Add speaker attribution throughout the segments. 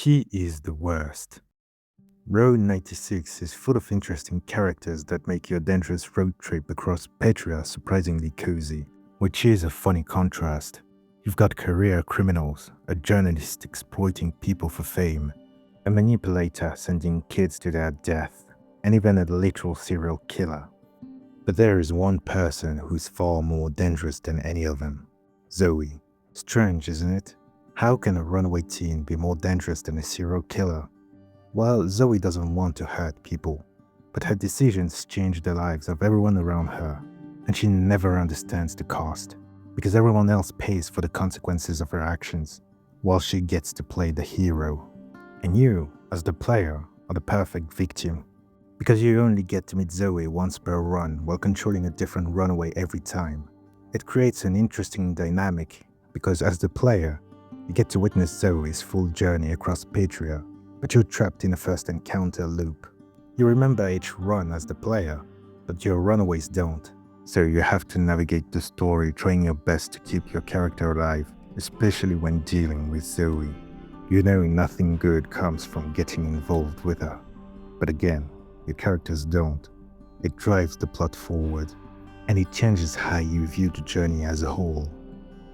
Speaker 1: She is the worst. Road 96 is full of interesting characters that make your dangerous road trip across Petria surprisingly cozy, which is a funny contrast. You've got career criminals, a journalist exploiting people for fame, a manipulator sending kids to their death, and even a literal serial killer. But there is one person who's far more dangerous than any of them. Zoe. Strange, isn't it? How can a runaway teen be more dangerous than a serial killer? Well, Zoe doesn't want to hurt people, but her decisions change the lives of everyone around her, and she never understands the cost, because everyone else pays for the consequences of her actions, while she gets to play the hero. And you, as the player, are the perfect victim, because you only get to meet Zoe once per run while controlling a different runaway every time. It creates an interesting dynamic, because as the player, you get to witness Zoe's full journey across Petria, but you're trapped in a first encounter loop. You remember each run as the player, but your runaways don't, so you have to navigate the story trying your best to keep your character alive, especially when dealing with Zoe. You know nothing good comes from getting involved with her, but again, your characters don't. It drives the plot forward, and it changes how you view the journey as a whole.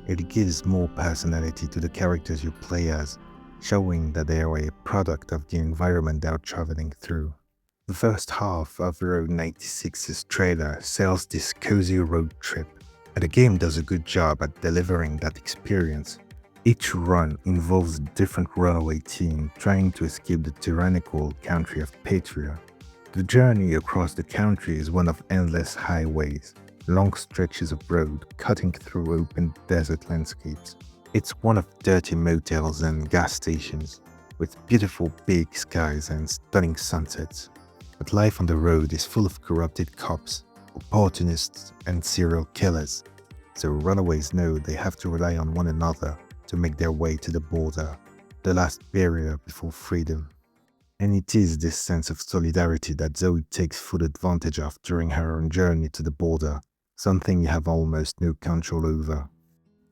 Speaker 1: It gives more personality to the characters you play as, showing that they are a product of the environment they are traveling through. The first half of Road 96's trailer sells this cozy road trip, and the game does a good job at delivering that experience. Each run involves a different runaway teen trying to escape the tyrannical country of Petria. The journey across the country is one of endless highways, long stretches of road cutting through open desert landscapes. It's one of dirty motels and gas stations, with beautiful big skies and stunning sunsets. But life on the road is full of corrupted cops, opportunists, and serial killers, so runaways know they have to rely on one another to make their way to the border, the last barrier before freedom. And it is this sense of solidarity that Zoe takes full advantage of during her own journey to the border, something you have almost no control over.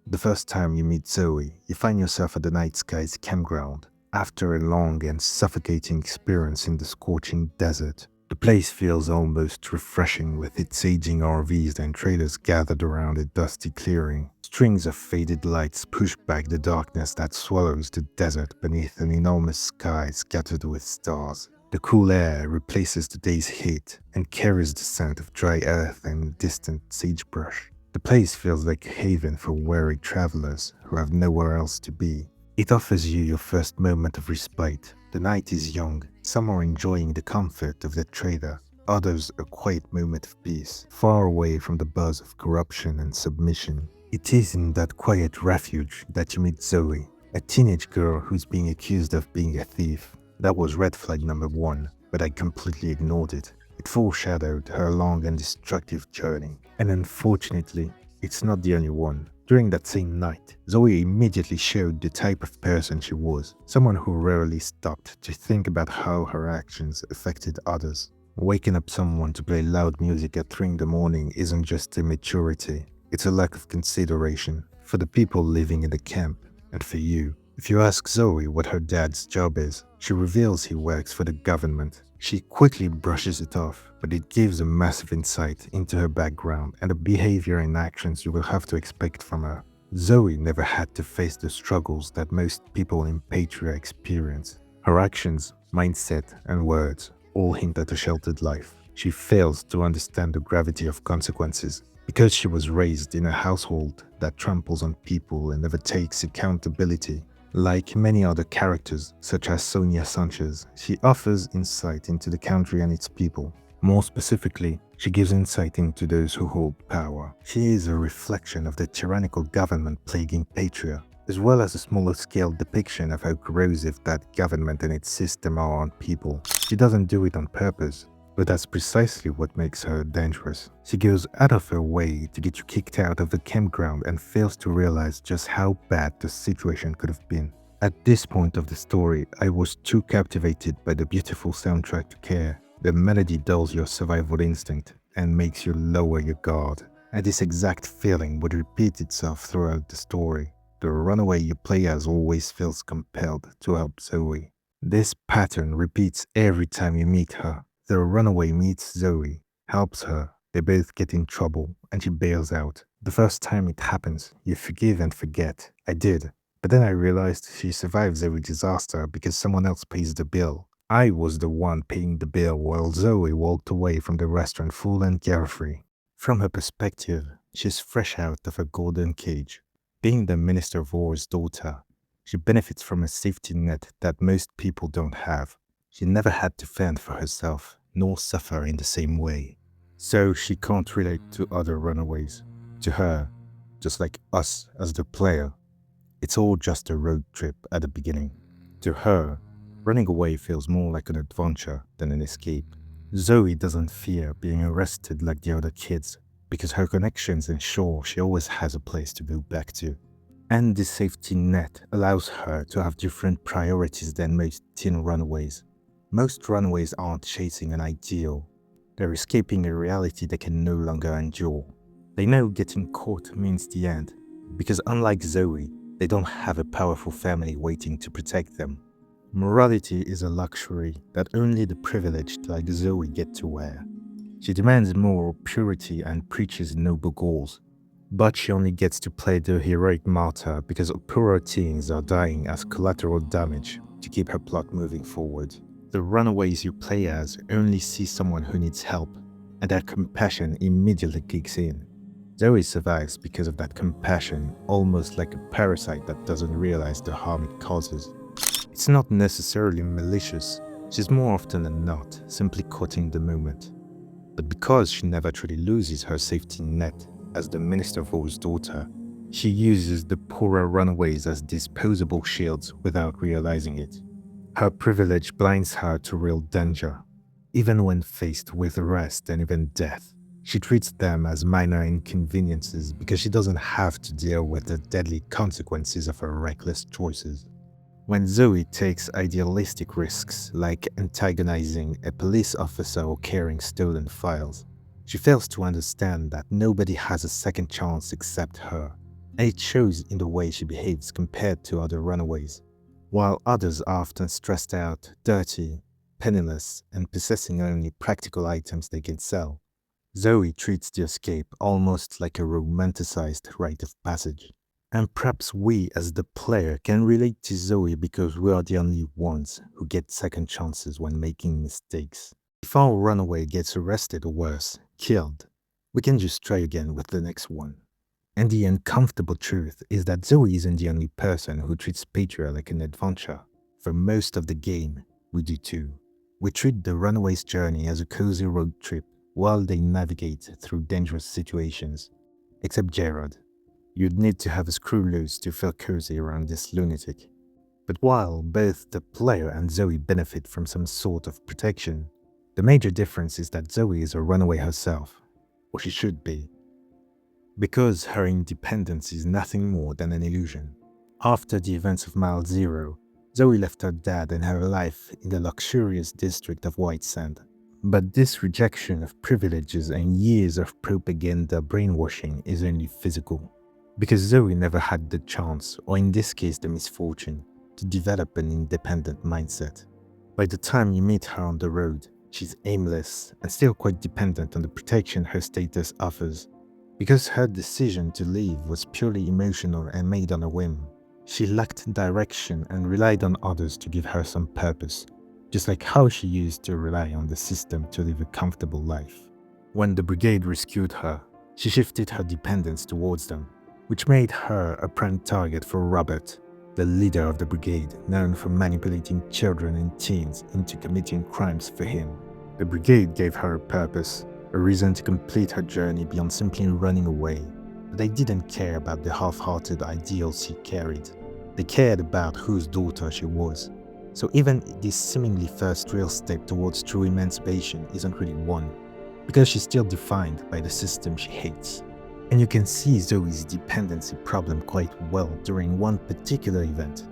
Speaker 1: The first time you meet Zoe, you find yourself at the Night Skies campground, after a long and suffocating experience in the scorching desert. The place feels almost refreshing with its aging RVs and trailers gathered around a dusty clearing. Strings of faded lights push back the darkness that swallows the desert beneath an enormous sky scattered with stars. The cool air replaces the day's heat and carries the scent of dry earth and distant sagebrush. The place feels like a haven for weary travelers who have nowhere else to be. It offers you your first moment of respite. The night is young, some are enjoying the comfort of their trailer, others a quiet moment of peace, far away from the buzz of corruption and submission. It is in that quiet refuge that you meet Zoe, a teenage girl who's being accused of being a thief. That was red flag number 1, but I completely ignored it. It foreshadowed her long and destructive journey. And unfortunately, it's not the only one. During that same night, Zoe immediately showed the type of person she was, someone who rarely stopped to think about how her actions affected others. Waking up someone to play loud music at 3 in the morning isn't just immaturity, it's a lack of consideration for the people living in the camp and for you. If you ask Zoe what her dad's job is, she reveals he works for the government. She quickly brushes it off, but it gives a massive insight into her background and the behavior and actions you will have to expect from her. Zoe never had to face the struggles that most people in Patria experience. Her actions, mindset, and words all hint at a sheltered life. She fails to understand the gravity of consequences because she was raised in a household that tramples on people and never takes accountability. Like many other characters, such as Sonya Sanchez, she offers insight into the country and its people. More specifically, she gives insight into those who hold power. She is a reflection of the tyrannical government plaguing Patria, as well as a smaller-scale depiction of how corrosive that government and its system are on people. She doesn't do it on purpose, but that's precisely what makes her dangerous. She goes out of her way to get you kicked out of the campground and fails to realize just how bad the situation could have been. At this point of the story, I was too captivated by the beautiful soundtrack to care. The melody dulls your survival instinct and makes you lower your guard. And this exact feeling would repeat itself throughout the story. the runaway you play as always feels compelled to help Zoe. This pattern repeats every time you meet her. The runaway meets Zoe, helps her, they both get in trouble, and she bails out. The first time it happens, you forgive and forget. I did. But then I realized she survives every disaster because someone else pays the bill. I was the one paying the bill while Zoe walked away from the restaurant full and carefree. From her perspective, she's fresh out of her golden cage. Being the Minister of War's daughter, she benefits from a safety net that most people don't have. She never had to fend for herself, nor suffer in the same way. So she can't relate to other runaways. To her, just like us as the player, it's all just a road trip at the beginning. To her, running away feels more like an adventure than an escape. Zoe doesn't fear being arrested like the other kids because her connections ensure she always has a place to go back to. And this safety net allows her to have different priorities than most teen runaways. Most runaways aren't chasing an ideal. They're escaping a reality they can no longer endure. They know getting caught means the end, because unlike Zoe, they don't have a powerful family waiting to protect them. Morality is a luxury that only the privileged like Zoe get to wear. She demands moral purity and preaches noble goals. But she only gets to play the heroic martyr because poorer teens are dying as collateral damage to keep her plot moving forward. The runaways you play as only see someone who needs help, and that compassion immediately kicks in. Zoe survives because of that compassion, almost like a parasite that doesn't realize the harm it causes. It's not necessarily malicious, she's more often than not simply courting the moment. But because she never truly loses her safety net as the Minister of War's daughter, she uses the poorer runaways as disposable shields without realizing it. Her privilege blinds her to real danger. Even when faced with arrest and even death, she treats them as minor inconveniences because she doesn't have to deal with the deadly consequences of her reckless choices. When Zoe takes idealistic risks like antagonizing a police officer or carrying stolen files, she fails to understand that nobody has a second chance except her, and it shows in the way she behaves compared to other runaways. While others are often stressed out, dirty, penniless, and possessing only practical items they can sell, Zoe treats the escape almost like a romanticized rite of passage. And perhaps we as the player can relate to Zoe because we are the only ones who get second chances when making mistakes. If our runaway gets arrested or worse, killed, we can just try again with the next one. And the uncomfortable truth is that Zoe isn't the only person who treats Patria like an adventure. For most of the game, we do too. We treat the runaway's journey as a cozy road trip while they navigate through dangerous situations. Except Gerard. You'd need to have a screw loose to feel cozy around this lunatic. But while both the player and Zoe benefit from some sort of protection, the major difference is that Zoe is a runaway herself, or she should be. Because her independence is nothing more than an illusion. After the events of Mile Zero, Zoe left her dad and her life in the luxurious district of White Sand. But this rejection of privileges and years of propaganda brainwashing is only physical. Because Zoe never had the chance, or in this case the misfortune, to develop an independent mindset. By the time you meet her on the road, she's aimless and still quite dependent on the protection her status offers. Because her decision to leave was purely emotional and made on a whim, she lacked direction and relied on others to give her some purpose, just like how she used to rely on the system to live a comfortable life. When the brigade rescued her, she shifted her dependence towards them, which made her a prime target for Robert, the leader of the brigade, known for manipulating children and teens into committing crimes for him. The brigade gave her a purpose, a reason to complete her journey beyond simply running away, but they didn't care about the half-hearted ideals she carried. They cared about whose daughter she was. So even this seemingly first real step towards true emancipation isn't really one, because she's still defined by the system she hates. And you can see Zoe's dependency problem quite well during one particular event.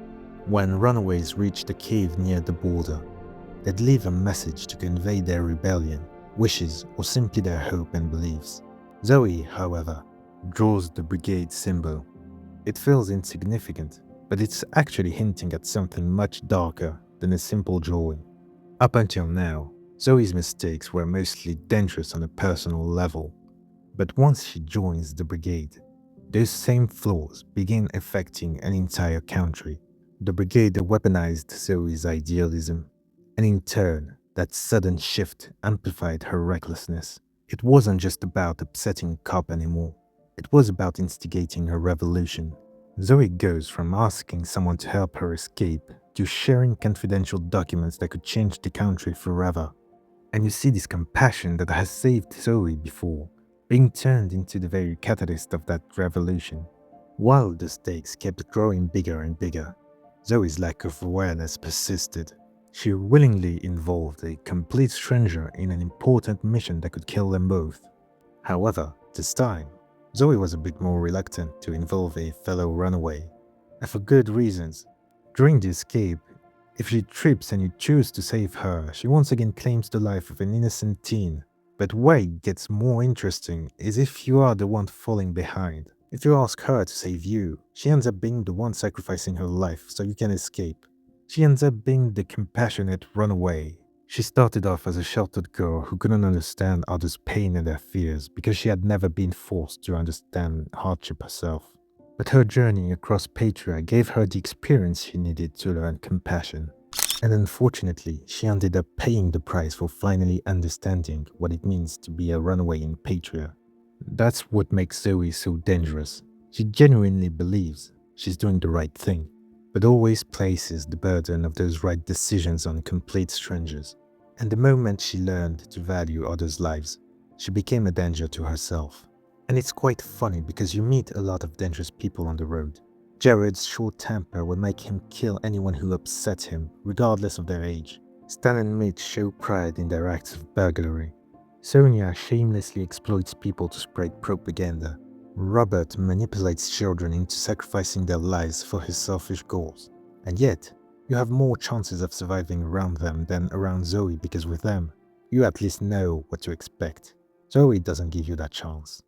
Speaker 1: When runaways reached a cave near the border, they'd leave a message to convey their rebellion, wishes, or simply their hope and beliefs. Zoe, however, draws the brigade symbol, It feels insignificant, but it's actually hinting at something much darker than a simple joy. Up until now, Zoe's mistakes were mostly dangerous on a personal level, but once she joins the brigade, those same flaws begin affecting an entire country. The brigade weaponized Zoe's idealism, and in turn, that sudden shift amplified her recklessness. It wasn't just about upsetting a cop anymore, it was about instigating a revolution. Zoe goes from asking someone to help her escape to sharing confidential documents that could change the country forever. And you see this compassion that has saved Zoe before being turned into the very catalyst of that revolution. While the stakes kept growing bigger and bigger, Zoe's lack of awareness persisted. She willingly involved a complete stranger in an important mission that could kill them both. However, this time, Zoe was a bit more reluctant to involve a fellow runaway, and for good reasons. During the escape, if she trips and you choose to save her, she once again claims the life of an innocent teen. But where it gets more interesting is if you are the one falling behind. If you ask her to save you, she ends up being the one sacrificing her life so you can escape. She ends up being the compassionate runaway. She started off as a sheltered girl who couldn't understand others' pain and their fears because she had never been forced to understand hardship herself. But her journey across Patria gave her the experience she needed to learn compassion. And unfortunately, she ended up paying the price for finally understanding what it means to be a runaway in Patria. That's what makes Zoe so dangerous. She genuinely believes she's doing the right thing, but always places the burden of those right decisions on complete strangers. And the moment she learned to value others' lives, she became a danger to herself. And it's quite funny because you meet a lot of dangerous people on the road. Jared's short temper will make him kill anyone who upsets him, regardless of their age. Stan and Mitch show pride in their acts of burglary. Sonya shamelessly exploits people to spread propaganda. Robert manipulates children into sacrificing their lives for his selfish goals. And yet, you have more chances of surviving around them than around Zoe because with them, you at least know what to expect. Zoe doesn't give you that chance.